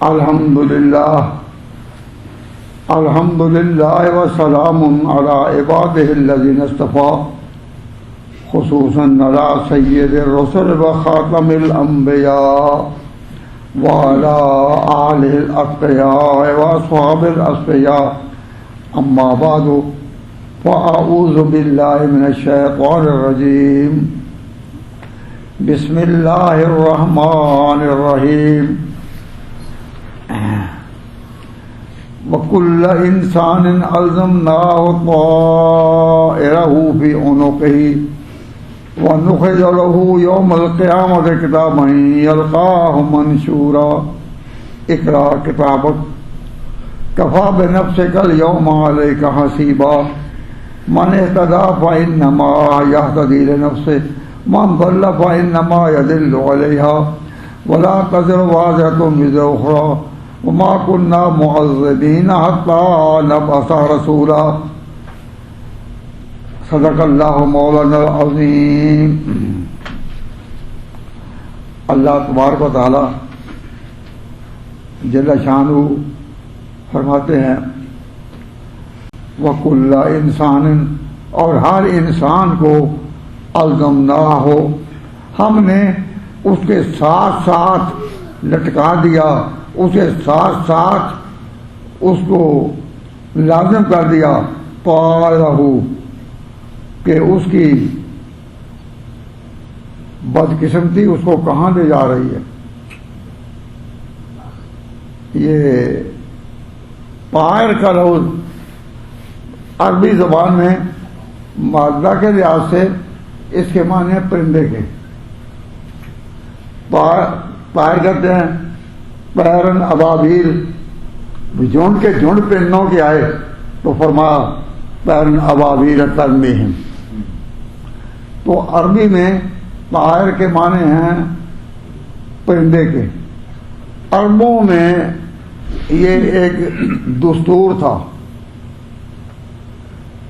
الحمد للہ وسلام علی عباده الذین اصطفى خصوصا علی سید الرسل وخاتم الانبیاء وعلی آلہ الاتقیاء واصحاب الاصفیاء اما بعد فاعوذ باللہ من الشیطان الرجیم بسم اللہ الرحمن الرحیم وَكُلَّ إِنسَانٍ أَلْزَمْنَاهُ طَائِرَهُ فِي عُنُقِهِ وَنُخْرِجُ لَهُ يَوْمَ الْقِيَامَةِ كِتَابًا يَلْقَاهُ مَنشُورًا اقرأ كِتَابَكَ كَفَى بِنَفْسِكَ الْيَوْمَ عَلَيْكَ حَسِيبًا مَنِ اهْتَدَىٰ فَإِنَّمَا يَهْتَدِي لِنَفْسِهِ مَنْ ضَلَّ فَإِنَّمَا يَضِلُّ عَلَيْهَا وَلَا تَزِرُ وَازِرَةٌ وِزْرَ أُخْرَىٰ وما كنا معذبين حتى نبعث رسولا صدق اللہ مولانا العظیم. اللہ تبارک و تعالی جل شانہ فرماتے ہیں وَكُلَّ إِنسَانٍ اور ہر انسان کو الزمناہ ہم نے اس کے ساتھ ساتھ لٹکا دیا، اس کے ساتھ ساتھ اس کو لازم کر دیا طائرہ کہ اس کی بدقسمتی اس کو کہاں لے جا رہی ہے. یہ طائر کا لفظ عربی زبان میں مادہ کے لحاظ سے اس کے معنی ہیں پرندے کے. طائر کہتے ہیں طیرن ابابیل، جھنڈ کے جھنڈ پرندوں کے آئے تو فرمایا طیرن ابابیل ترمیہم. تو عربی میں طائر کے معنی ہیں پرندے کے. عربوں میں یہ ایک دستور تھا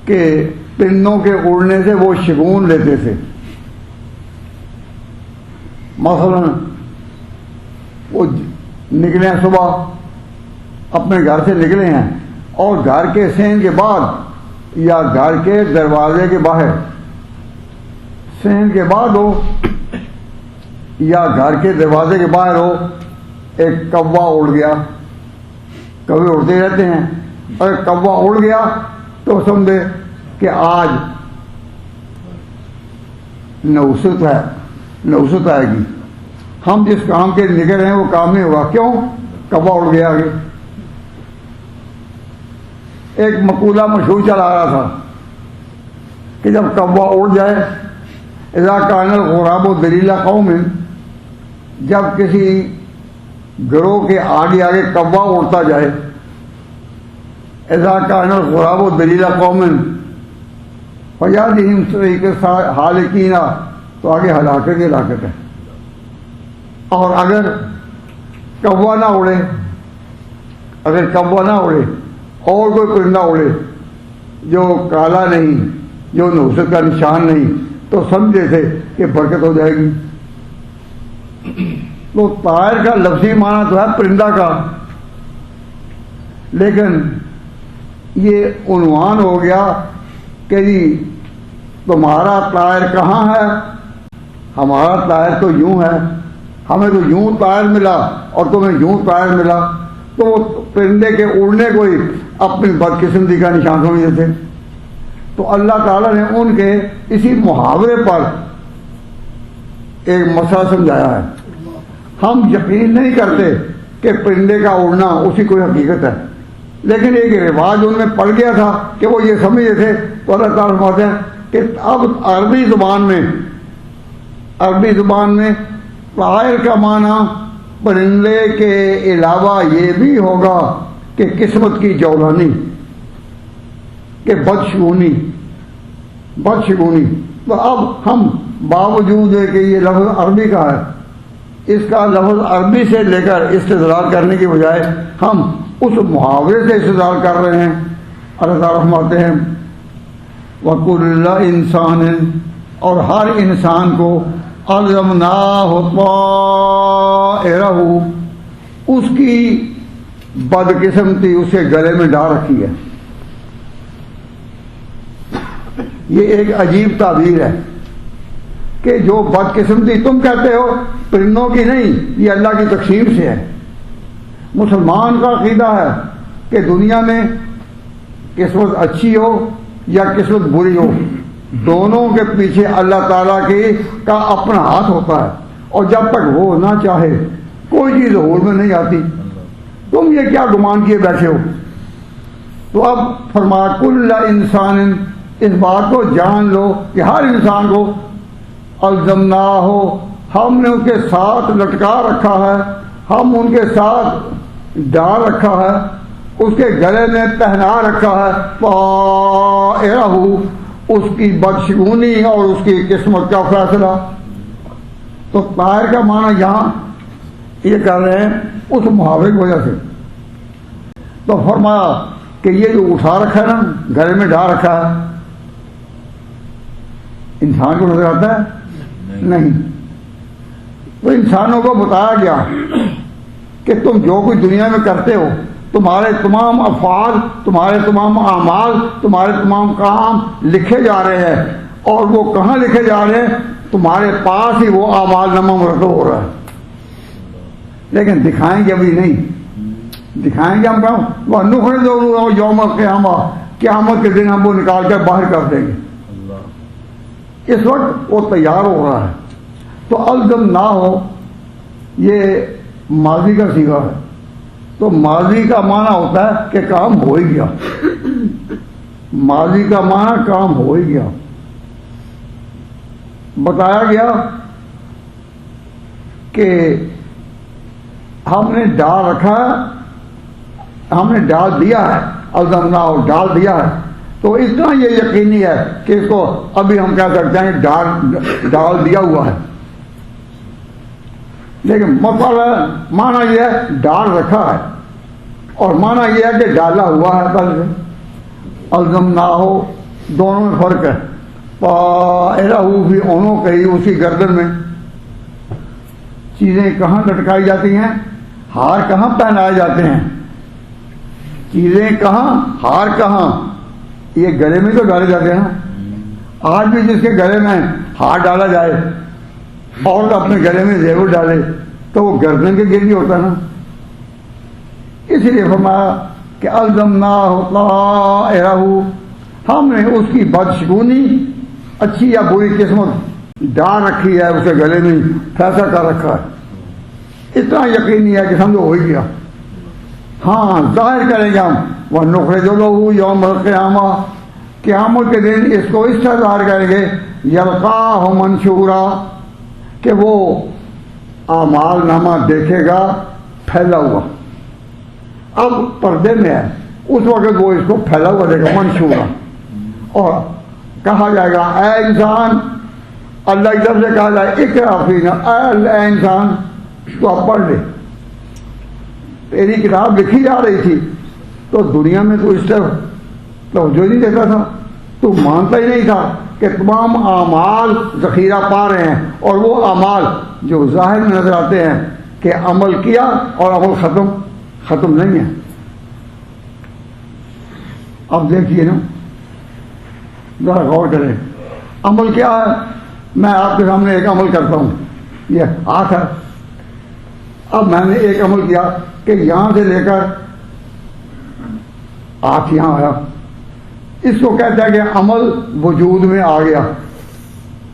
کہ پرندوں کے اڑنے سے وہ شگون لیتے تھے. مثلا وہ نکلے ہیں صبح، اپنے گھر سے نکلے ہیں اور گھر کے سین کے بعد یا گھر کے دروازے کے باہر، سین کے بعد ہو یا گھر کے دروازے کے باہر ہو، ایک کوا اڑ گیا. کوے اڑتے رہتے ہیں، اگر کوا اڑ گیا تو سمجھے کہ آج نوست ہے، نوست آئے گی. ہم جس کام کے نکل ہیں وہ کام نہیں ہوا. کیوں؟ کوا اڑ گیا آگے. ایک مقولہ مشہور چلا رہا تھا کہ جب کوا اڑ جائے، اذا کان الغراب دلیل قوم، جب کسی گروہ کے آگے آگے کوا اڑتا جائے، اذا کان الغراب دلیل قوم فیادہم طریق حالکین، تو آگے ہلاکت ہی ہلاکت ہے. اور اگر کوا نہ اڑے، اگر کوا نہ اڑے اور کوئی پرندہ اڑے جو کالا نہیں، جو نحوست کا نشان نہیں، تو سمجھے تھے کہ برکت ہو جائے گی. تو طائر کا لفظی معنی تو ہے پرندہ کا، لیکن یہ عنوان ہو گیا کہ جی تمہارا طائر کہاں ہے؟ ہمارا طائر تو یوں ہے، ہمیں تو یوں طائر ملا اور تمہیں یوں طائر ملا. تو پرندے کے اڑنے کو ہی اپنی بدقسمتی کا نشان سمجھتے تھے. تو اللہ تعالیٰ نے ان کے اسی محاورے پر ایک مسئلہ سمجھایا ہے. ہم یقین نہیں کرتے کہ پرندے کا اڑنا اسی کوئی حقیقت ہے، لیکن ایک رواج ان میں پڑ گیا تھا کہ وہ یہ سمجھتے تھے. تو اللہ تعالیٰ فرماتے ہیں کہ اب عربی زبان میں طائر کا معنی پرندے کے علاوہ یہ بھی ہوگا کہ قسمت کی جولانی، کہ بدشگونی. تو اب ہم باوجود ہے کہ یہ لفظ عربی کا ہے، اس کا لفظ عربی سے لے کر استدلال کرنے کی بجائے ہم اس محاورے سے استدلال کر رہے ہیں. اللہ تعالیٰ فرماتے ہیں وَكُلَّ إِنسَانٍ، اور ہر انسان کو الزمناہ طائرہ، اس کی بدقسمتی اسے گلے میں ڈال رکھی ہے. یہ ایک عجیب تعبیر ہے کہ جو بدقسمتی تم کہتے ہو پرندوں کی نہیں، یہ اللہ کی تقسیم سے ہے. مسلمان کا عقیدہ ہے کہ دنیا میں قسمت اچھی ہو یا قسمت بری ہو، دونوں کے پیچھے اللہ تعالیٰ کا اپنا ہاتھ ہوتا ہے، اور جب تک وہ نہ چاہے کوئی چیز ظہور میں نہیں آتی. تم یہ کیا گمان کیے بیٹھے ہو؟ تو اب فرمایا کل انسان، اس بات کو جان لو کہ ہر انسان کو الزمناہ، ہم نے ان کے ساتھ لٹکا رکھا ہے، ہم ان کے ساتھ ڈال رکھا ہے، اس کے گلے میں پہنا رکھا ہے طائرہ، اس کی بدشگونی اور اس کی قسمت کا فیصلہ. تو طائر کا معنی یہاں یہ کر رہے ہیں اس محاورے کی وجہ سے. تو فرمایا کہ یہ جو اٹھا رکھا ہے نا، گلے میں ڈال رکھا ہے، انسان کو نظر آتا ہے نہیں. تو انسانوں کو بتایا گیا کہ تم جو کچھ دنیا میں کرتے ہو، تمہارے تمام افعال، تمہارے تمام اعمال، تمہارے تمام کام لکھے جا رہے ہیں. اور وہ کہاں لکھے جا رہے ہیں؟ تمہارے پاس ہی وہ اعمال نامہ مرتب ہو رہا ہے. لیکن دکھائیں گے ابھی نہیں، دکھائیں گے ہم کہاں؟ وہ نخرج یوم القیامہ، قیامت کے دن ہم وہ نکال کر باہر کر دیں گے. اس وقت وہ تیار ہو رہا ہے. تو الزم نہ ہو یہ ماضی کا صیغہ ہے. تو ماضی کا معنی ہوتا ہے کہ کام ہو ہی گیا. ماضی کا معنی کام ہو ہی گیا. بتایا گیا کہ ہم نے ڈال رکھا ہے، ہم نے ڈال دیا ہے، الزم نہ ہو ڈال دیا ہے. تو اتنا یہ یقینی ہے کہ اس کو ابھی ہم کہہ سکتے ہیں ڈال دیا ہوا ہے. لیکن مطلب معنی یہ ہے ڈال رکھا ہے، اور معنی یہ ہے کہ ڈالا ہوا ہے. پہلے الزم نہ ہو دونوں میں فرق ہے. طائرہ فی عنقہ، اسی گردن میں. چیزیں کہاں لٹکائی جاتی ہیں؟ ہار کہاں پہنائے جاتے ہیں؟ چیزیں کہاں، ہار کہاں؟ یہ گلے میں تو ڈالے جاتے ہیں. آج بھی جس کے گلے میں ہار ڈالا جائے اور اپنے گلے میں زیور ڈالے تو وہ گردن کے گر بھی ہوتا ہے نا. اسی لیے فرمایا کہ الزمناہ طائرہ، ہم نے اس کی بدشگونی، اچھی یا بری قسمت ڈال رکھی ہے، اسے گلے میں فیصلہ کر رکھا ہے. اتنا یقینی ہے کہ سمجھو ہو ہی گیا. ہاں ظاہر کریں گے ہم وَنُخْرِجُ لَهُ يَوْمَ الْقِيَامَةِ، قیامت کے دن اس کو اس طرح ظاہر کریں گے یلقاہ منشورا، کہ وہ اعمال نامہ دیکھے گا پھیلا ہوا. اب پردے میں ہے، اس وقت وہ اس کو پھیلا ہوا دے گا منشورا. اور کہا جائے گا اے انسان، اللہ کی طرف سے کہا جائے اقرا فینا، اے انسان تو اب پڑھ لے. تیری کتاب لکھی جا رہی تھی تو دنیا میں تو اس طرف توجہ نہیں دیتا تھا، تو مانتا ہی نہیں تھا کہ تمام اعمال ذخیرہ پا رہے ہیں، اور وہ اعمال جو ظاہر میں نظر آتے ہیں کہ عمل کیا اور عمل ختم نہیں ہے. اب دیکھیے نا، ذرا غور کریں. عمل کیا ہے؟ میں آپ کے سامنے ایک عمل کرتا ہوں، یہ آنکھ ہے. اب میں نے ایک عمل کیا کہ یہاں سے لے کر آنکھ یہاں آیا. اس کو کہتا ہے کہ عمل وجود میں آ گیا.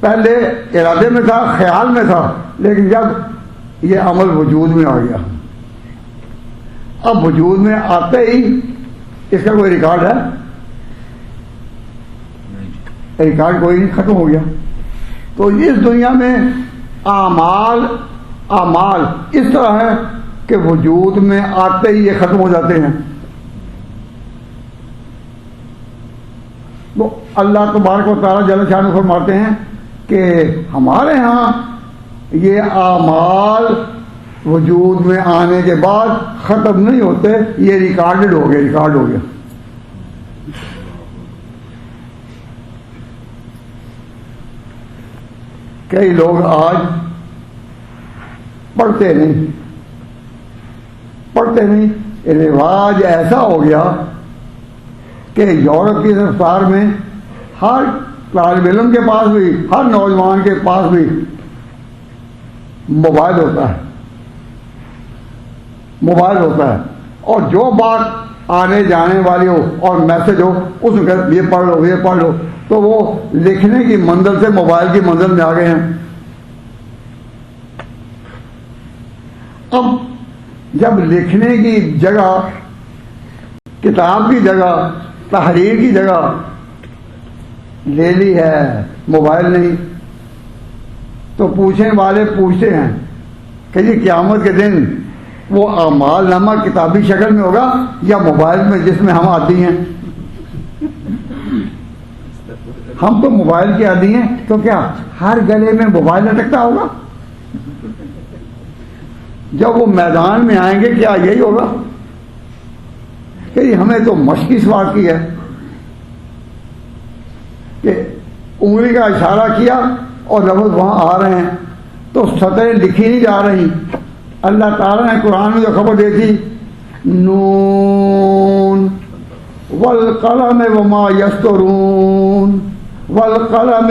پہلے ارادے میں تھا، خیال میں تھا، لیکن جب یہ عمل وجود میں آ گیا، اب وجود میں آتے ہی اس کا کوئی ریکارڈ ہے؟ ریکارڈ کوئی نہیں، ختم ہو گیا. تو اس دنیا میں اعمال اس طرح ہے کہ وجود میں آتے ہی یہ ختم ہو جاتے ہیں. تو اللہ تبارک و تعالیٰ جل شانہ فرماتے ہیں کہ ہمارے ہاں یہ اعمال وجود میں آنے کے بعد ختم نہیں ہوتے، یہ ریکارڈ ہو گیا. کئی لوگ آج پڑھتے نہیں، پڑھتے نہیں. رواج ایسا ہو گیا کہ یورپ کی رفتار میں ہر طالب علم کے پاس بھی، ہر نوجوان کے پاس بھی موبائل ہوتا ہے، موبائل ہوتا ہے، اور جو بات آنے جانے والی ہو اور میسج ہو اس میں کہتے یہ پڑھ لو، یہ پڑھ لو. تو وہ لکھنے کی منزل سے موبائل کی منزل میں آ گئے ہیں. اب جب لکھنے کی جگہ، کتاب کی جگہ، تحریر کی جگہ لے لی ہے موبائل نہیں، تو پوچھنے والے پوچھتے ہیں کہ یہ قیامت کے دن وہ اعمال نامہ کتابی شکل میں ہوگا یا موبائل میں جس میں ہم عادی ہیں؟ ہم تو موبائل کے عادی ہیں، تو کیا ہر گلے میں موبائل لٹکتا ہوگا؟ جب وہ میدان میں آئیں گے کیا یہی ہوگا کہ ہمیں تو مشق اس بات کی ہے کہ انگلی کا اشارہ کیا اور لفظ وہاں آ رہے ہیں تو سطریں لکھی نہیں جا رہی. اللہ تعالیٰ نے قرآن میں جو خبر دی تھی نون والقلم وما یسطرون، والقلم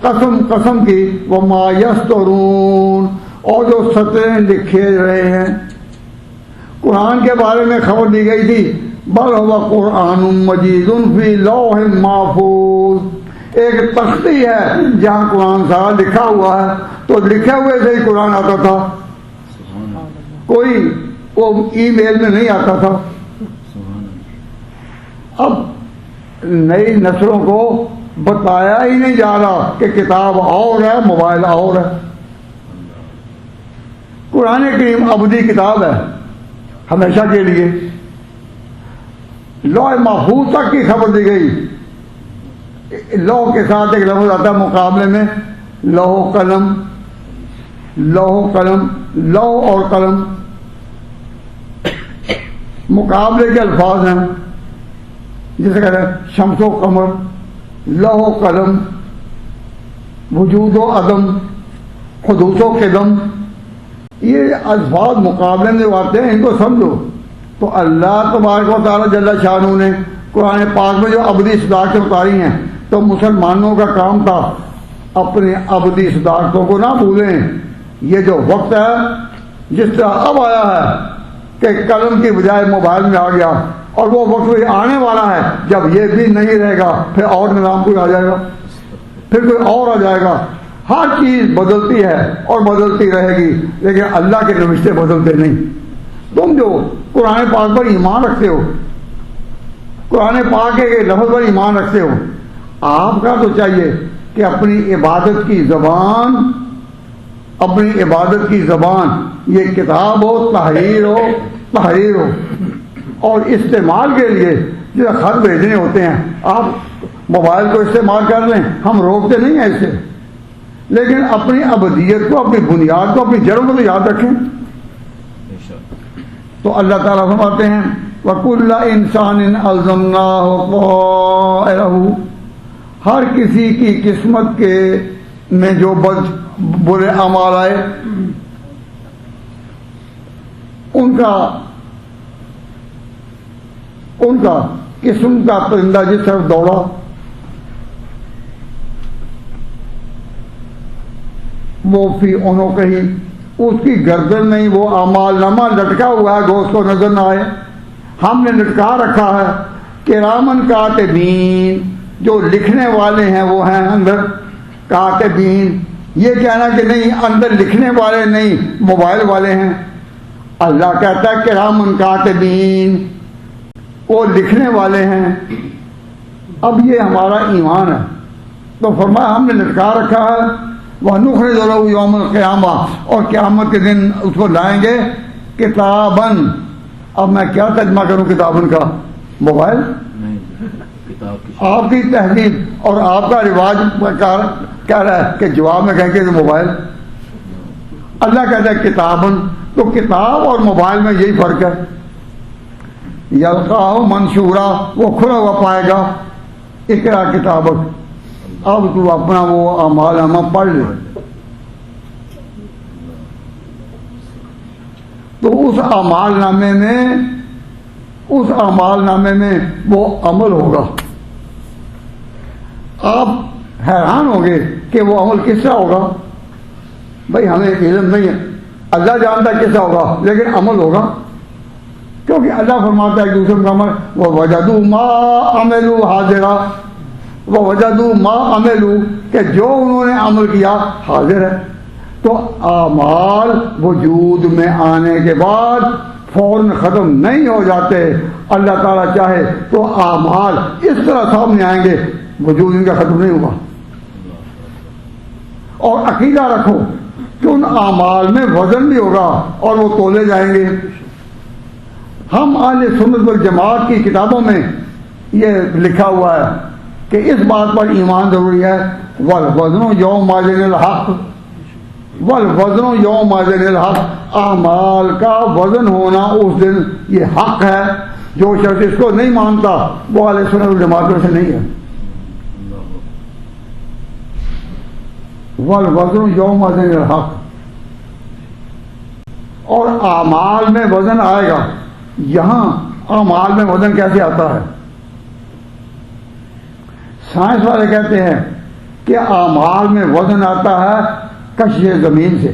قسم قسم کی، وما یسطرون، اور جو سطریں لکھے رہے ہیں. قرآن کے بارے میں خبر دی گئی تھی بل هو قرآن مجید فی لوح محفوظ، ایک تختی ہے جہاں قرآن سارا لکھا ہوا ہے. تو لکھے ہوئے سے ہی قرآن آتا تھا، کوئی وہ ای میل میں نہیں آتا تھا. اب نئی نسلوں کو بتایا ہی نہیں جا رہا کہ کتاب اور ہے، موبائل اور ہے. قرآن کریم ابدی کتاب ہے ہمیشہ کے لیے. لوح محفوظ تک کی خبر دی گئی. لوح کے ساتھ ایک لفظ آتا ہے مقابلے میں، لوح قلم، لوح قلم، لوح اور قلم مقابلے کے الفاظ ہیں. جسے کہتے ہیں شمس و قمر، لوح و قلم، وجود و عدم، حدوث و قدم، یہ الفاظ مقابلے میں جو آتے ہیں ان کو سمجھو. تو اللہ تبارک و تعالیٰ جل شانہ نے قرآن پاک میں جو ابدی صداقتیں اتاری ہیں تو مسلمانوں کا کام تھا اپنے ابدی صداقتوں کو نہ بھولیں. یہ جو وقت ہے جس طرح اب آیا ہے کہ قلم کی بجائے موبائل میں آ گیا، اور وہ وقت بھی آنے والا ہے جب یہ بھی نہیں رہے گا، پھر اور نظام کوئی آ جائے گا، پھر کوئی اور آ جائے گا. ہر چیز بدلتی ہے اور بدلتی رہے گی، لیکن اللہ کے نوشتے بدلتے نہیں. تم جو قرآن پاک پر ایمان رکھتے ہو، قرآن پاک کے لفظ پر ایمان رکھتے ہو، آپ کا تو چاہیے کہ اپنی عبادت کی زبان، اپنی عبادت کی زبان یہ کتاب ہو، تحریر ہو، اور استعمال کے لیے جو خط بھیجنے ہوتے ہیں آپ موبائل کو استعمال کر لیں، ہم روکتے نہیں ہیں اسے، لیکن اپنی ابدیت کو، اپنی بنیاد کو، اپنی جڑوں کو تو یاد رکھیں. تو اللہ تعالیٰ فرماتے ہیں وَكُلَّ إِنسَانٍ أَلْزَمْنَاهُ طَائِرَهُ، ہر کسی کی قسمت کے میں جو برے اعمال آئے ان کا قسم کا پرندہ جس طرف دوڑا وہ فی انہوں کہیں اس کی گردن میں ہی وہ اعمال نامہ لٹکا ہوا ہے، گوشت کو نظر نہ آئے. ہم نے لٹکا رکھا ہے کرامن کاتبین، جو لکھنے والے ہیں وہ ہیں اندر کاتبین. یہ کہنا کہ نہیں اندر لکھنے والے نہیں موبائل والے ہیں، اللہ کہتا ہے کرامن کاتبین، وہ لکھنے والے ہیں. اب یہ ہمارا ایمان ہے. تو فرمایا ہم نے لٹکا رکھا ہے وَنُخْرِجُ لَهُ يَوْمَ الْقِيَامَةِ، اور قیامت کے دن اس کو لائیں گے کتاباً. اب میں کیا ترجمہ کروں کتاباً کا؟ موبائل؟ آپ کی تحریر اور آپ کا رواج کہہ رہا ہے کہ جواب میں کہیں گے موبائل. اللہ کہتا ہے کتاباً، تو کتاب اور موبائل میں یہی فرق ہے. یلقاہ منشورا، وہ کھلا ہوا پائے گا. اقرا کتابک، اب تو اپنا وہ اعمال نامہ پڑھ لے. تو اس اعمال نامے میں وہ عمل ہوگا. آپ حیران ہوں گے کہ وہ عمل کس طرح ہوگا. بھائی ہمیں علم نہیں ہے، اللہ جانتا ہے کس طرح ہوگا، لیکن عمل ہوگا. کیونکہ اللہ فرماتا ہے کہ دوسرے مقام وہ وجدوا ما عملوا حاضرا، وہ وجدوا ما عملوا کہ جو انہوں نے عمل کیا حاضر ہے. تو اعمال وجود میں آنے کے بعد فوراً ختم نہیں ہو جاتے. اللہ تعالیٰ چاہے تو اعمال اس طرح سامنے آئیں گے، وجود ان کا ختم نہیں ہوگا. اور عقیدہ رکھو کہ ان اعمال میں وزن بھی ہوگا اور وہ تولے جائیں گے. ہم اہل سنت والجماعت کی کتابوں میں یہ لکھا ہوا ہے کہ اس بات پر ایمان ضروری ہے، والوزن یومئذ الحق، والوزن یومئذ الحق، اعمال کا وزن ہونا اس دن یہ حق ہے. جو شخص اس کو نہیں مانتا وہ اہل سنت والجماعت میں سے نہیں ہے. والوزن یومئذ الحق، اور اعمال میں وزن آئے گا. یہاں اعمال میں وزن کیسے آتا ہے؟ سائنس والے کہتے ہیں کہ اعمال میں وزن آتا ہے کشش زمین سے.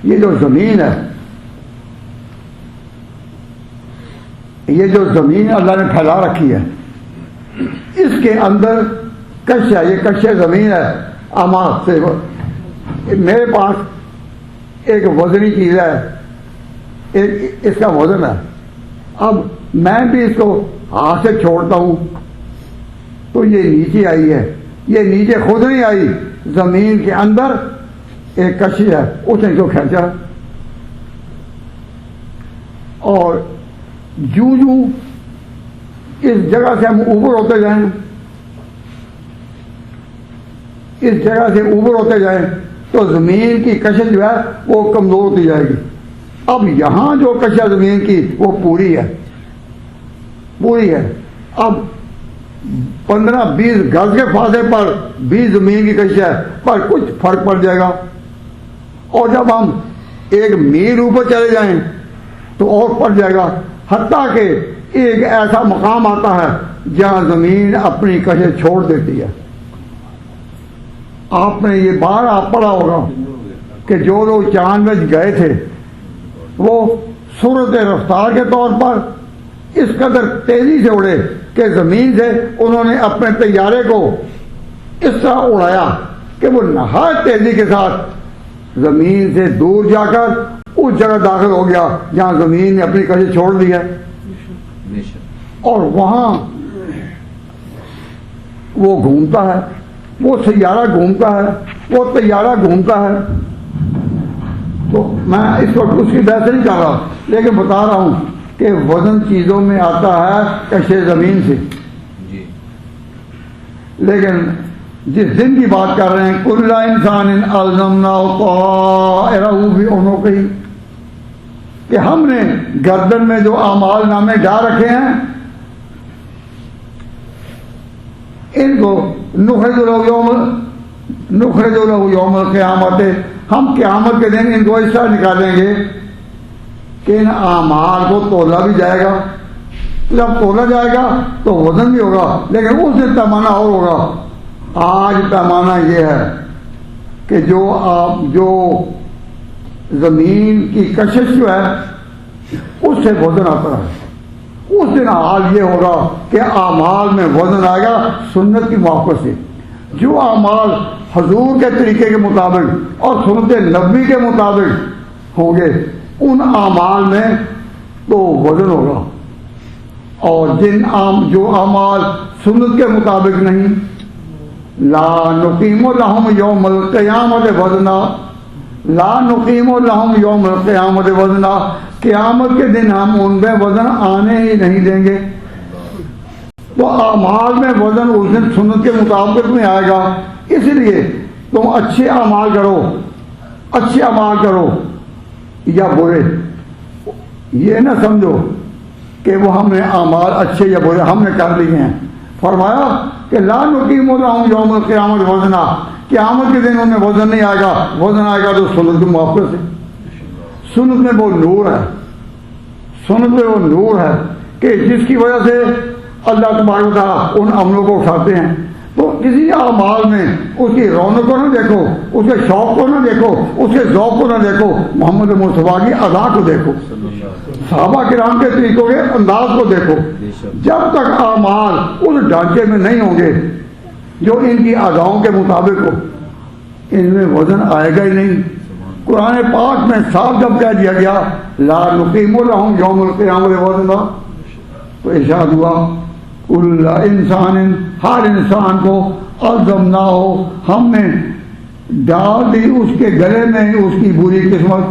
یہ جو زمین ہے، یہ جو زمین اللہ نے پھیلا رکھی ہے، اس کے اندر کش ہے، یہ کش زمین ہے. اعمال سے میرے پاس ایک وزنی چیز ہے، ایک اس کا وزن ہے. اب میں بھی اس کو ہاتھ سے چھوڑتا ہوں تو یہ نیچے آئی ہے. یہ نیچے خود نہیں آئی، زمین کے اندر ایک کشی ہے، اس نے اس کو کھینچا. اور جو اس جگہ سے ہم اوپر ہوتے جائیں، اس جگہ سے اوپر ہوتے جائیں تو زمین کی کشش جو ہے وہ کمزور ہوتی جائے گی. اب یہاں جو کشش زمین کی وہ پوری ہے. اب 15-20 گز کے فاصلے پر بھی زمین کی کشش ہے، پر کچھ فرق پڑ جائے گا. اور جب ہم 1 میل اوپر چلے جائیں تو اور پڑ جائے گا. حتیٰ کہ ایک ایسا مقام آتا ہے جہاں زمین اپنی کشش چھوڑ دیتی ہے. آپ نے یہ بار آپ پڑھا ہوگا کہ جو لوگ چاند میں گئے تھے وہ سرعت رفتار کے طور پر اس قدر تیزی سے اڑے کہ زمین سے انہوں نے اپنے طیارے کو اس طرح اڑایا کہ وہ نہایت تیزی کے ساتھ زمین سے دور جا کر اس جگہ داخل ہو گیا جہاں زمین نے اپنی کشش چھوڑ دی ہے. اور وہاں وہ گھومتا ہے، وہ سیارہ گھومتا ہے، وہ طیارہ گھومتا ہے. تو میں اس وقت اس کی بحث نہیں کر رہا، لیکن بتا رہا ہوں کہ وزن چیزوں میں آتا ہے کشش زمین سے. لیکن جس دن کی بات کر رہے ہیں، کل انسان الزمناہ طائرہ فی عنقہ، کہ ہم نے گردن میں جو اعمال نامے ڈال رکھے ہیں ان کو نخرج له یوم القیامت، ہم قیامت کے دن ان کو اس طرح نکالیں گے کہ ان اعمال کو تولا بھی جائے گا. جب تولا جائے گا تو وزن بھی ہوگا، لیکن اس دن پیمانہ اور ہوگا. آج پیمانہ یہ ہے کہ جو زمین کی کشش جو ہے اس سے وزن آتا ہے. اس دن حال یہ ہوگا کہ اعمال میں وزن آئے گا سنت کی موافقت سے. جو اعمال حضور کے طریقے کے مطابق اور سنت نبوی کے مطابق ہوں گے ان اعمال میں تو وزن ہوگا. اور جو اعمال سنت کے مطابق نہیں، لا نقیم لہم یوم القیامت وزنا، لا نقیم لہم یوم القیامت وزنا، قیامت کے دن ہم ان میں وزن آنے ہی نہیں دیں گے. تو اعمال میں وزن اس دن سنت کے مطابق میں آئے گا. اس لیے تم اچھے اعمال کرو، اچھے اعمال کرو یا برے، یہ نہ سمجھو کہ وہ ہم نے اعمال اچھے یا برے ہم نے کر لیے ہیں. فرمایا کہ لا نقیم لہم یوم القیامت وزنا، قیامت کے دن انہیں وزن نہیں آئے گا. وزن آئے گا تو سنت کے موافقت سے. سنت میں وہ نور ہے، سنت میں وہ نور ہے کہ جس کی وجہ سے اللہ تبارک و تعالیٰ ان عملوں کو اٹھاتے ہیں۔ تو کسی اعمال میں اس کی رونق کو نہ دیکھو، اس کے شوق کو نہ دیکھو، اس کے ذوق کو نہ دیکھو، محمد مصطفیٰ کی ادا کو دیکھو، صحابہ کرام کے طریقوں کے انداز کو دیکھو۔ جب تک اعمال اس ڈھانچے میں نہیں ہوں گے جو ان کی اداؤں کے مطابق ہو، ان میں وزن آئے گا ہی نہیں۔ قرآن پاک میں صاف جب کہہ دیا گیا لا نقیم لہم یوم القیامۃ وزنا، تو ارشاد ہوا کل انسان، ہر انسان کو الزمنا ہو، ہم نے ڈال دی اس کے گلے میں اس کی بری قسمت،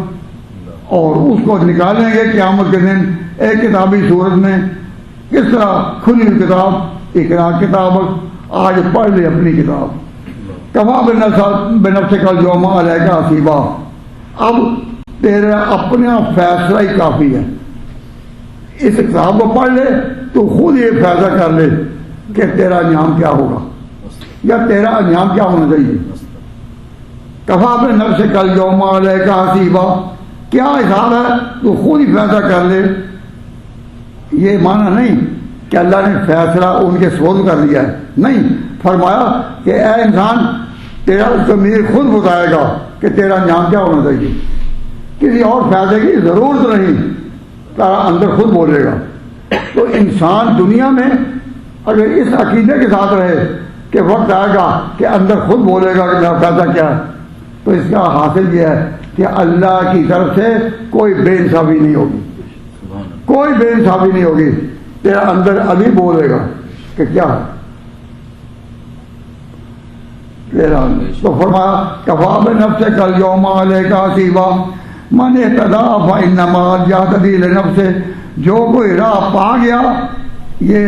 اور اس کو نکالیں گے قیامت کے دن ایک کتابی صورت میں۔ کس طرح؟ کھلی ہوئی کتاب، اقرا کتابک، آج پڑھ لے اپنی کتاب، کفا بنفسک اليوم علیک حسیبا، اب تیرا اپنا فیصلہ ہی کافی ہے۔ اس کتاب کو پڑھ لے تو خود یہ فیصلہ کر لے کہ تیرا انجام کیا ہوگا یا تیرا انجام کیا ہونا چاہیے۔ کفا بنفسک اليوم علیک حسیبا، کیا حساب ہے تو خود ہی فیصلہ کر لے۔ یہ معنی نہیں کہ اللہ نے فیصلہ ان کے سپرد کر دیا ہے، نہیں، فرمایا کہ اے انسان تیرا ضمیر خود بتائے گا کہ تیرا انجام کیا ہونا چاہیے، کسی اور فیصلے کی ضرورت نہیں، تیرا اندر خود بولے گا۔ تو انسان دنیا میں اگر اس عقیدے کے ساتھ رہے کہ وقت آئے گا کہ اندر خود بولے گا کہ میرا فیصلہ کیا ہے، تو اس کا حاصل یہ ہے کہ اللہ کی طرف سے کوئی بے انصافی نہیں ہوگی، کوئی بے انصافی نہیں ہوگی، تیرا اندر ابھی بولے گا کہ کیا ہے تیرا۔ تو فرمایا کفا بنفسک اليوم علیک حسیبا من اهتدی فانما یهتدی لنفسہ، جو کوئی راہ پا گیا یہ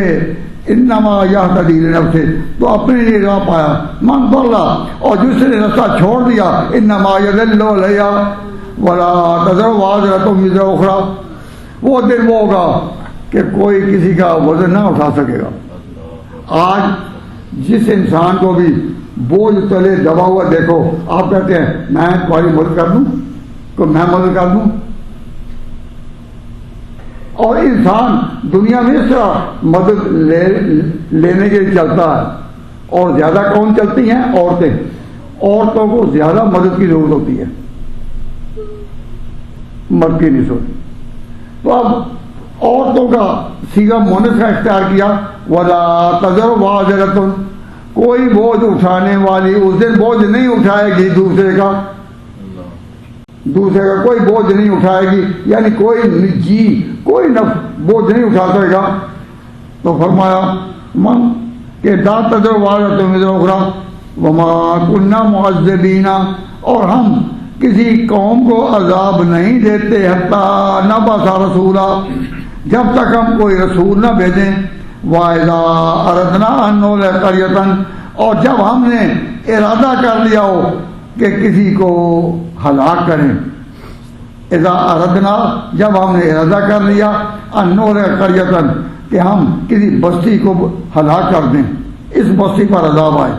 انما یهتدی لنفسہ، تو اپنے لیے راہ پایا۔ من ضل، اور جس نے راستہ چھوڑ دیا انما یضل علیہا ولا تزر وازرۃ وزر اخری، وہ دن وہ ہوگا کہ کوئی کسی کا وزن نہ اٹھا سکے گا۔ آج جس انسان کو بھی بوجھ تلے دبا ہوا دیکھو، آپ کہتے ہیں میں تمہاری مدد کر دوں، تو میں مدد کر دوں، اور انسان دنیا میں اس طرح مدد لینے کے لیے چلتا ہے۔ اور زیادہ کون چلتی ہیں؟ عورتیں، عورتوں کو زیادہ مدد کی ضرورت ہوتی ہے، مرد کی نہیں ہوتی۔ تو اب عورتوں کا صیغہ مؤنث کا اختیار کیا، ولا تزر وازرۃ، کوئی بوجھ اٹھانے والی اس دن بوجھ نہیں اٹھائے گی دوسرے کا کوئی بوجھ نہیں اٹھائے گی، یعنی کوئی جی کوئی بوجھ نہیں اٹھا سکے گا۔ تو فرمایا من کہ لا تزر وازرۃ وزر اخری وما كنا معذبین، اور ہم کسی قوم کو عذاب نہیں دیتے حتیٰ نبعث رسولا، جب تک ہم کوئی رسول نہ بھیجیں۔ وَإِذَا أَرَدْنَا أَن نُهْلِكَ قَرْيَةً، اور جب ہم نے ارادہ کر لیا ہو کہ کسی کو ہلاک کریں، اذا اردنا، جب ہم نے ارادہ کر لیا، ان نهلك قرية، کہ ہم کسی بستی کو ہلاک کر دیں، اس بستی پر عذاب آئے۔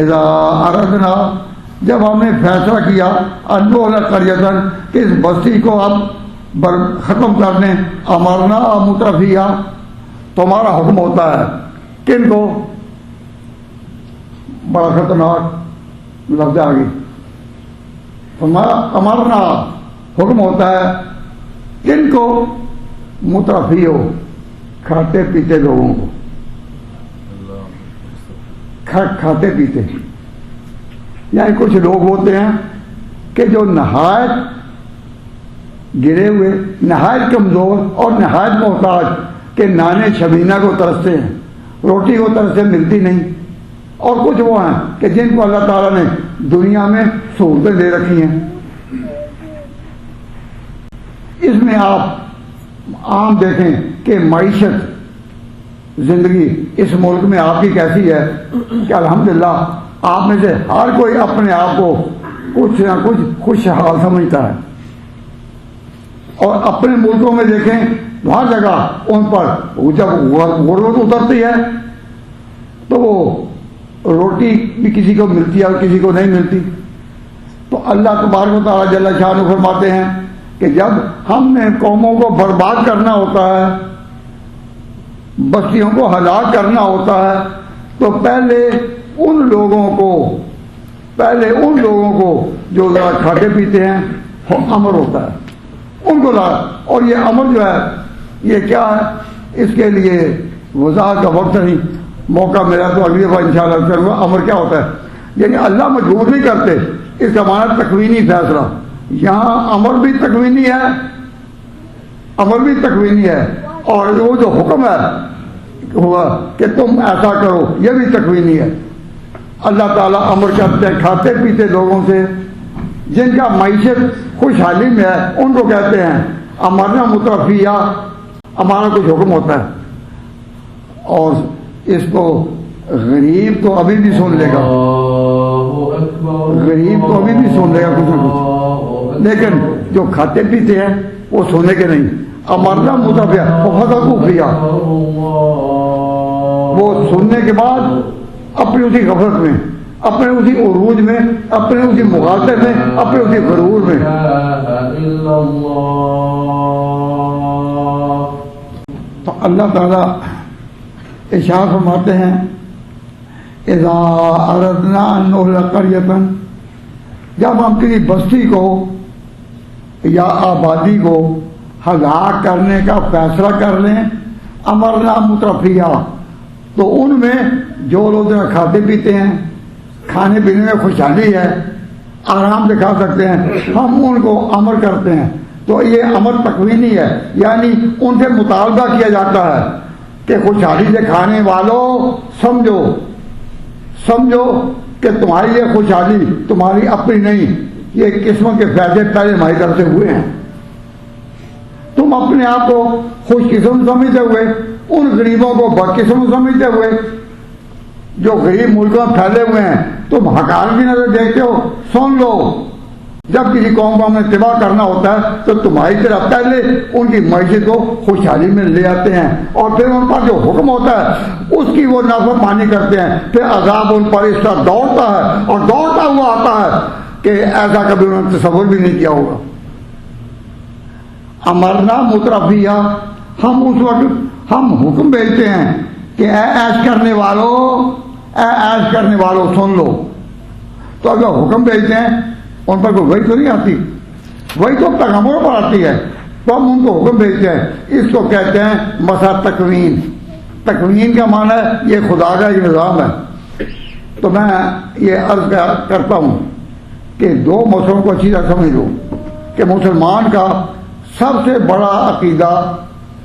اذا اردنا، جب ہم نے فیصلہ کیا، ان نهلك قرية، کہ اس بستی کو ہم ختم کر دیں، امرنا مترفیہ، تمہارا حکم ہوتا ہے کن کو؟ بڑا خطرناک لفظ آ گئی، تمہارا امرنا حکم ہوتا ہے کن کو؟ مترفی ہو، کھاتے پیتے لوگوں کو، کھاتے پیتے، یعنی کچھ لوگ ہوتے ہیں کہ جو نہایت گرے ہوئے، نہایت کمزور اور نہایت محتاج، کہ نانے شبینہ کو ترستے ہیں، روٹی کو ترستے ملتی نہیں، اور کچھ وہ ہیں کہ جن کو اللہ تعالیٰ نے دنیا میں سہولتیں دے رکھی ہیں۔ اس میں آپ عام دیکھیں کہ معیشت، زندگی اس ملک میں آپ کی کیسی ہے کہ الحمدللہ آپ میں سے ہر کوئی اپنے آپ کو کچھ نہ کچھ خوشحال سمجھتا ہے، اور اپنے ملکوں میں دیکھیں ہر جگہ ان پر جب غربت اترتی ہے تو وہ روٹی بھی کسی کو ملتی ہے اور کسی کو نہیں ملتی۔ تو اللہ تبارک و تعالیٰ جل شانہ فرماتے ہیں کہ جب ہم نے قوموں کو برباد کرنا ہوتا ہے، بستیوں کو ہلاک کرنا ہوتا ہے، تو پہلے ان لوگوں کو جو ذرا کھاتے پیتے ہیں وہ امر ہوتا ہے ان کو لا، اور یہ امر جو ہے یہ کیا ہے، اس کے لیے وضاحت کا وقت نہیں، موقع ملا تو اگلی بار انشاءاللہ کروں گا۔ امر کیا ہوتا ہے، یعنی اللہ مجبور نہیں کرتے، اس کا معنی تکوینی فیصلہ۔ یہاں امر بھی تکوینی ہے، اور وہ جو حکم ہے ہوا کہ تم ایسا کرو، یہ بھی تکوینی ہے۔ اللہ تعالیٰ امر کرتے ہیں کھاتے پیتے لوگوں سے، جن کا معیشت خوشحالی میں ہے، ان کو کہتے ہیں امرنا مترفیہ، ہمارا کچھ حکم ہوتا ہے۔ اور اس کو غریب تو ابھی بھی سن لے گا، کچھ نہ کچھ، لیکن جو کھاتے پیتے ہیں وہ سونے کے نہیں۔ امرنا مترفیہ وہ سننے کے بعد اپنی اسی غفلت میں، اپنے اسی عروج میں، اپنے اسی مغالطے میں، اپنے اسی غرور میں۔ تو اللہ تعالیٰ ارشاد فرماتے ہیں اذا اردنا ان نهلك قرية، جب ہم کسی بستی کو یا آبادی کو ہلاک کرنے کا فیصلہ کر لیں، امرنا مترفیہ، تو ان میں جو لوگ کھاتے پیتے ہیں، کھانے پینے میں خوشحالی ہے، آرام سے کھا سکتے ہیں، ہم ان کو امر کرتے ہیں۔ تو یہ امر تکوینی ہے، یعنی ان سے مطالبہ کیا جاتا ہے کہ خوشحالی سے کھانے والوں سمجھو کہ تمہاری یہ خوشحالی تمہاری اپنی نہیں، یہ قسمت کے فائدے پہلے ہماری طرف سے ہوئے ہیں۔ تم اپنے آپ کو خوش قسم سمجھتے ہوئے ان غریبوں کو بدقسم سمجھتے ہوئے جو غریب ملکوں میں پھیلے ہوئے ہیں تم حقارت کی نظر دیکھتے ہو، سن لو جب کسی قوم کو ہمیں تباہ کرنا ہوتا ہے تو تمہاری طرف پہلے ان کی معیشت کو خوشحالی میں لے آتے ہیں، اور پھر ان پر جو حکم ہوتا ہے اس کی وہ نافرمانی کرتے ہیں، پھر عذاب ان پر اس طرح دوڑتا ہے اور دوڑتا ہوا آتا ہے کہ ایسا کبھی انہوں نے تصور بھی نہیں کیا ہوگا۔ امرنا مترفیہ، ہم اس وقت ہم حکم بھیجتے ہیں کہ اے عیش کرنے والوں سن لو۔ تو اگر حکم بھیجتے ہیں ان پر کوئی وہی تو نہیں آتی، وہی تو پیغمبروں پر آتی ہے، تو ہم ان کو حکم بھیجتے ہیں۔ اس کو کہتے ہیں مسا تکوین۔ تکوین کا معنی ہے یہ خدا کا ایک نظام ہے۔ تو میں یہ عرض کرتا ہوں کہ دو مسئلوں کو اچھی طرح سمجھ لو کہ مسلمان کا سب سے بڑا عقیدہ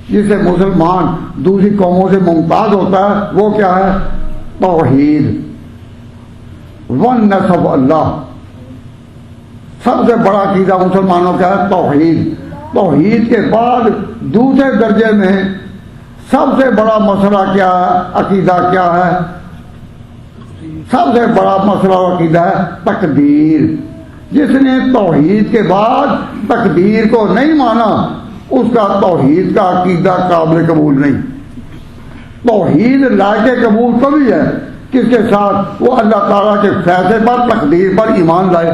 جس سے مسلمان دوسری قوموں سے ممتاز ہوتا ہے وہ کیا ہے؟ توحید، ونس آف اللہ۔ سب سے بڑا عقیدہ مسلمانوں کا ہے توحید۔ توحید کے بعد دوسرے درجے میں سب سے بڑا مسئلہ کیا ہے؟ عقیدہ کیا ہے؟ سب سے بڑا مسئلہ و عقیدہ ہے تقدیر۔ جس نے توحید کے بعد تقدیر کو نہیں مانا اس کا توحید کا عقیدہ قابل قبول نہیں۔ توحید لائق قبول کبھی ہے کس کے ساتھ وہ اللہ تعالیٰ کے فیصلے پر تقدیر پر ایمان لائے۔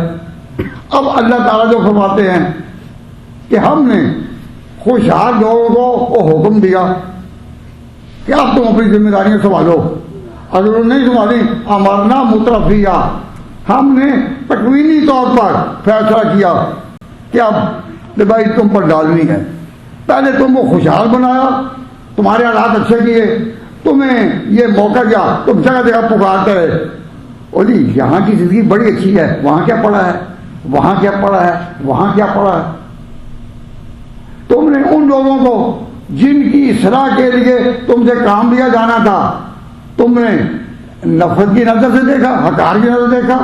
اب اللہ تعالیٰ جو فرماتے ہیں کہ ہم نے خوشحال لوگوں کو وہ حکم دیا کہ اب تم اپنی ذمہ داریاں سنبھالو، اگر انہوں نے نہیں سنبھالی امرنا مترفیہ، ہم نے تکوینی طور پر فیصلہ کیا کہ اب بھائی تم پر ڈالنی ہے۔ پہلے تم کو خوشحال بنایا، تمہارے حالات اچھے کیے، تمہیں یہ موقع دیا، تم جگہ جگہ پکارتے رہے، اور جی یہاں کی زندگی بڑی اچھی ہے، وہاں کیا پڑا ہے، وہاں کیا پڑا ہے، وہاں کیا پڑا ہے۔ تم نے ان لوگوں کو جن کی اصلاح کے لیے تم سے کام لیا جانا تھا تم نے نفرت کی نظر سے دیکھا، حقار کی نظر دیکھا۔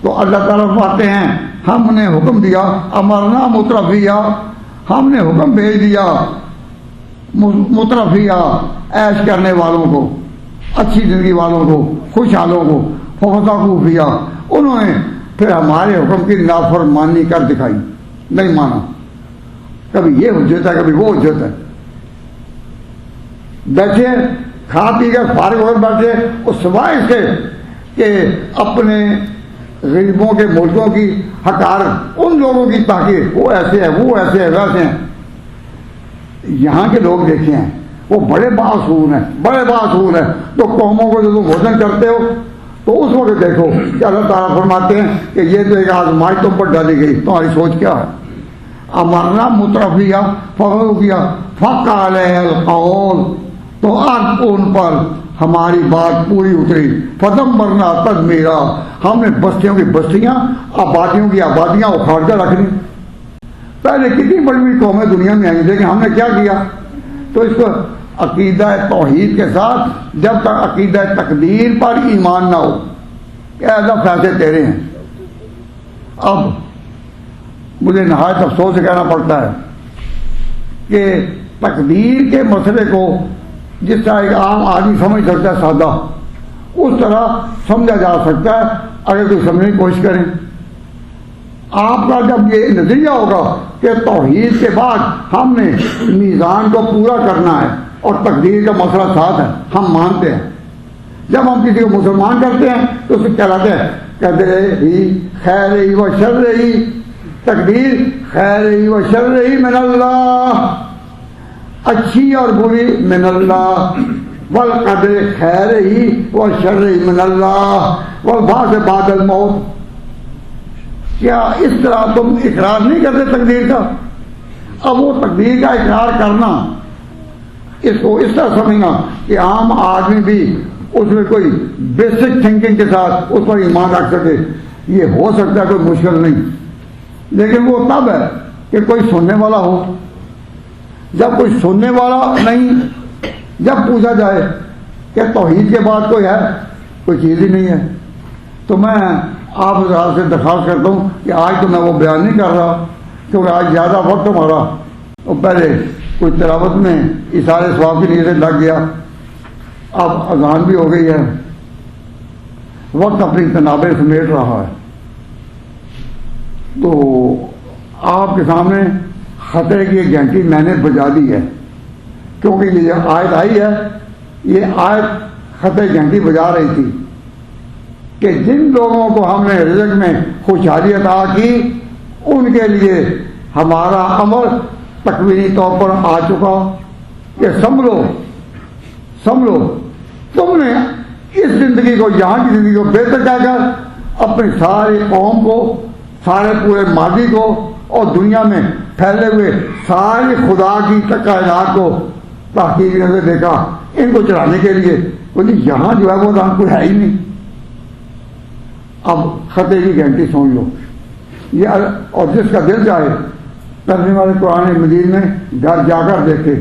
تو اللہ تعالیٰ فرماتے ہیں ہم نے حکم دیا امرنا مترفیہ، ہم نے حکم بھیج دیا مترفیہ عیش کرنے والوں کو، اچھی زندگی والوں کو، خوشحالوں کو، فوقا فیہا، انہوں نے پھر ہمارے حکم کی نافرمانی کر دکھائی، نہیں مانا۔ کبھی یہ حجت ہے کبھی وہ حجت ہے، بیٹھے کھا پی کر فارغ ہو کر بیٹھے، اور سوائے اس کے کہ اپنے غریبوں کے ملکوں کی حقارت، ان لوگوں کی تحقیر، وہ ایسے ہیں، وہ ایسے ہیں، ویسے ہیں. یہاں کے لوگ دیکھے ہیں وہ بڑے باصور ہیں، بڑے باصور ہیں. تو قوموں کو جو تم بھوجن کرتے ہو تو اس وقت دیکھو کہ اللہ تعالیٰ فرماتے ہیں کہ یہ تو ایک آزمائش تم پر ڈالی گئی، تمہاری سوچ کیا ہے. امرنا مترفیہ فغو کیا فق علیہ القول، تو اب ان پر ہماری بات پوری اتری. فدم برنا تدمیرا، ہم نے بستیوں کی بستیاں، آبادیوں کی آبادیاں اکھاڑ کر رکھ دی. پہلے کتنی بڑی بڑی قومیں دنیا میں آئیں لیکن ہم نے کیا کیا؟ تو اس کو عقیدہ توحید کے ساتھ، جب تک عقیدہ تقدیر پر ایمان نہ ہو کہ اللہ فیصلے تیرے ہیں. اب مجھے نہایت افسوس سے کہنا پڑتا ہے کہ تقدیر کے مسئلے کو جس طرح ایک عام آدمی سمجھ سکتا ہے سادہ، اس طرح سمجھا جا سکتا ہے اگر کوئی سمجھنے کی کوشش کریں. آپ کا جب یہ نظریہ ہوگا کہ توحید کے بعد ہم نے میزان کو پورا کرنا ہے اور تقدیر کا مسئلہ ساتھ ہے، ہم مانتے ہیں. جب ہم کسی کو مسلمان کرتے ہیں تو اسے کہلاتے ہیں قدر ہی خیر ہی و شر ہی، تقدیر خیر ہی و شر ہی من اللہ، اچھی اور بری من اللہ، والقدر خیر ہی و شر ہی من اللہ، والبعث بعد الموت. کیا اس طرح تم اقرار نہیں کرتے تقدیر کا؟ اب وہ تقدیر کا اقرار کرنا، اس کو اس طرح سمجھنا کہ عام آدمی بھی اس میں کوئی بیسک تھنکنگ کے ساتھ اس پر ایمان رکھ سکے، یہ ہو سکتا ہے، کوئی مشکل نہیں. لیکن وہ تب ہے کہ کوئی سننے والا ہو. جب کوئی سننے والا نہیں، جب پوچھا جائے کہ توحید کے بعد کوئی ہے، کوئی چیز ہی نہیں ہے. تو میں آپ سے درخواست کرتا ہوں کہ آج تو میں وہ بیان نہیں کر رہا کیونکہ آج زیادہ وقت ہمارا، اور پہلے کچھ تلاوت میں اشارے ثواب کی نیتیں لگ گیا، اب اذان بھی ہو گئی ہے، وقت اپنی تنابیں سمیٹ رہا ہے. تو آپ کے سامنے خطرے کی ایک گھنٹی میں نے بجا دی ہے، کیونکہ یہ آیت آئی ہے، یہ آیت خطرے کی گھنٹی بجا رہی تھی کہ جن لوگوں کو ہم نے رزق میں خوشحالی عطا کی ان کے لیے ہمارا امر تکوینی طور پر آ چکا کہ سنبھلو تم نے اس زندگی کو، یہاں کی زندگی کو بہتر کہہ کر اپنی ساری قوم کو، سارے پورے ماضی کو اور دنیا میں پھیلے ہوئے ساری خدا کی کائنات کو تحقیق کی نظر دیکھا ان کو چلانے کے لیے. بولے یہاں جو ہے وہ کوئی ہے ہی نہیں. اب خطے کی گھنٹی سن لو یہ، اور جس کا دل چاہے ترجمہ والے قرآن مجید میں گھر جا کر دیکھے.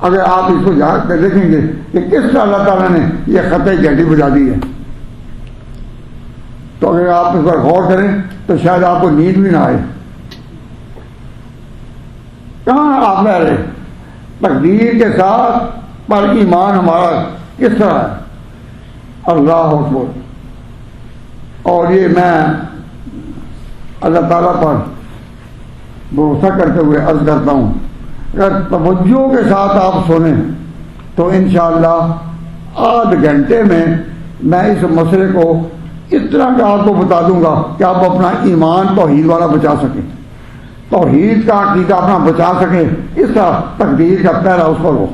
اگر آپ اس کو جا کر دیکھیں گے کہ کس طرح اللہ تعالیٰ نے یہ خطے کی گھنٹی بجا دی ہے، تو اگر آپ اس پر غور کریں تو شاید آپ کو نیند بھی نہ آئے. کہاں آپ رہ رہے؟ تقدیر کے ساتھ پر ایمان ہمارا کس طرح ہے؟ اللہ اکبر. اور یہ میں اللہ تعالیٰ پر بھروسہ کرتے ہوئے عرض کرتا ہوں، اگر توجہ کے ساتھ آپ سنیں تو انشاءاللہ آدھ گھنٹے میں میں اس مسئلے کو اس طرح کا آپ کو بتا دوں گا کہ آپ اپنا ایمان توحید والا بچا سکیں، توحید کا عقیدہ اپنا بچا سکیں. اس طرح تقدیر کا پہلا اس پر ہو.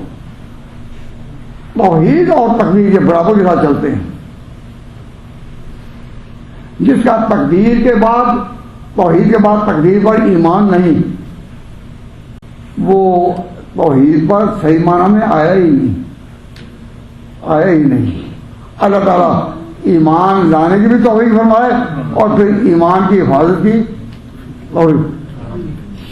توحید اور تقدیر کے برابر کے ساتھ چلتے ہیں. جس کا تقدیر کے بعد، توحید کے بعد تقدیر پر ایمان نہیں، وہ توحید پر صحیح معنی میں آیا ہی نہیں. اللہ تعالیٰ ایمان لانے کی بھی توفیق فرمائے اور پھر ایمان کی حفاظت کی. اور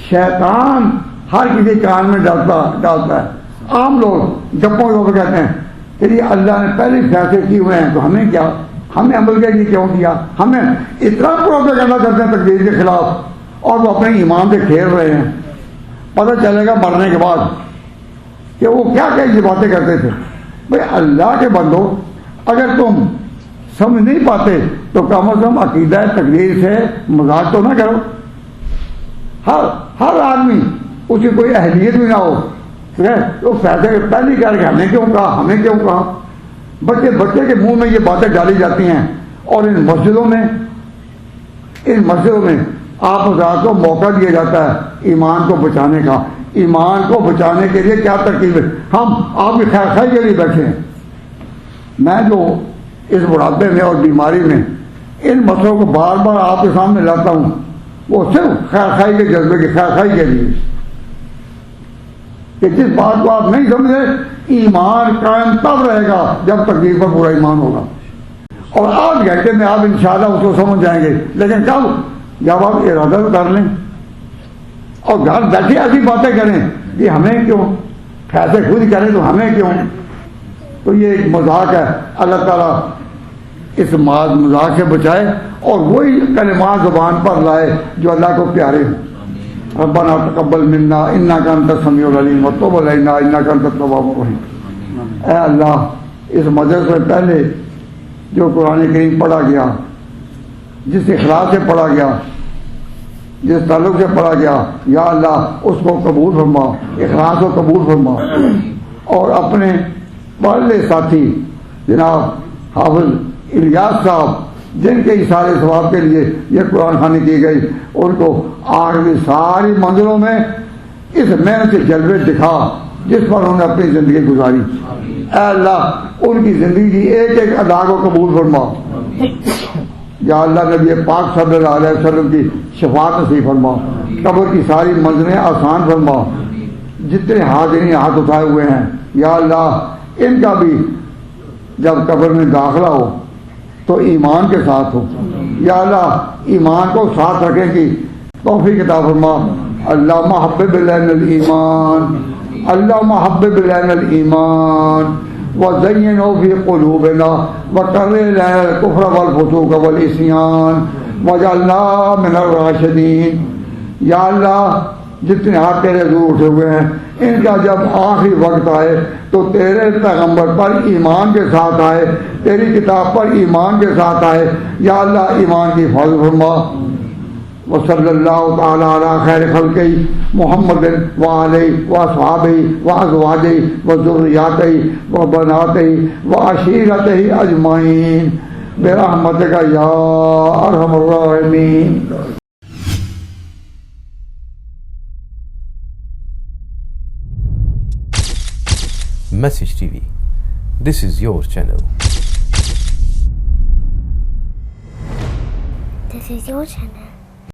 شیطان ہر کسی کان میں ڈالتا ہے. عام لوگ گپوں لوگ کہتے ہیں کہ یہ اللہ نے پہلے فیصلے کیے ہوئے ہیں تو ہمیں کیا، ہمیں عمل کے لیے کیوں کیا. ہمیں اتنا پروپیگنڈا کرتے ہیں تقدیر کے خلاف اور وہ اپنے ایمان سے کھیل رہے ہیں. پتہ چلے گا مرنے کے بعد کہ وہ کیا یہ باتیں کرتے تھے. بھائی اللہ کے بندو، اگر تم سمجھ نہیں پاتے تو کم از کم عقیدہ تقدیر سے مذاق تو نہ کرو. ہر آدمی اس کی کوئی اہلیت بھی نہ ہو تو فیصلے پہلی کر کے ہمیں کیوں کہا. بچے کے منہ میں یہ باتیں ڈالی جاتی ہیں اور ان مسجدوں میں آپ حضرات کو موقع دیا جاتا ہے ایمان کو بچانے کا. ایمان کو بچانے کے لیے کیا ترکیب ہے؟ ہم آپ کی خیر خائی کے لیے بیٹھے ہیں. میں جو اس بڑھاپے میں اور بیماری میں ان مسئلوں کو بار بار آپ کے سامنے لاتا ہوں وہ صرف خیر خائی کے جذبے کی خیر خائی کے لیے کہ جس بات کو آپ نہیں سمجھے ایمان قائم تب رہے گا جب تقدیر پر پورا ایمان ہوگا. اور 8 گھنٹے میں آپ انشاءاللہ اس کو سمجھ جائیں گے. لیکن کب؟ جب آپ ارادہ کر لیں اور گھر بیٹھے ایسی باتیں کریں کہ ہمیں کیوں، فیصلے خود کریں تو ہمیں کیوں. تو یہ ایک مذاق ہے. اللہ تعالیٰ اس مذاق سے بچائے اور وہی کلمات زبان پر لائے جو اللہ کو پیارے ہیں. ربنا تقبل منا انک انت السمیع العلیم وتب علینا انک انت التواب الرحیم. اے اللہ اس مجلس سے پہلے جو قرآن کریم پڑھا گیا، جس اخلاص سے پڑھا گیا، جس تعلق سے پڑھا گیا، یا اللہ اس کو قبول فرما، اخلاص کو قبول فرما. اور اپنے پہلے ساتھی جناب حافظ الیاس صاحب جن کے اشارے ثواب کے لیے یہ قرآن خوانی کی گئی، ان کو آگے ساری منزلوں میں اس محنت سے جلوے دکھا جس پر انہوں نے اپنی زندگی گزاری. اے اللہ ان کی زندگی کی ایک ایک ادا کو قبول فرما. یا اللہ نبی پاک صلی اللہ علیہ وسلم کی شفاعت نصیب فرما. قبر کی ساری منزلیں آسان فرما. جتنے حاضرین ہاتھ اٹھائے ہوئے ہیں یا اللہ ان کا بھی جب قبر میں داخلہ ہو تو ایمان کے ساتھ ہو. یا اللہ ایمان کو ساتھ رکھیں کی توفیق عطا فرما. اللہم حبب الینا الایمان، اللہم حبب الینا الایمان وزینہ فی قلوبنا وکرہ الینا الکفر والفسوق والعصیان واجعلنا من الراشدین. یا اللہ جتنے ہاتھ تیرے حضور اٹھے ہوئے ہیں ان کا جب آخری وقت آئے تو تیرے پیغمبر پر ایمان کے ساتھ آئے، تیری کتاب پر ایمان کے ساتھ آئے. یا اللہ ایمان کی حفاظت فرما. وصلی اللہ تعالی علی خیر خلقہ محمد وآلہ واصحابہ وازواجہ وذریاتہ وبناتہ وعشیرتہ اجمعین برحمتک یا ارحم الراحمین. Message TV. This is your channel. This is your channel.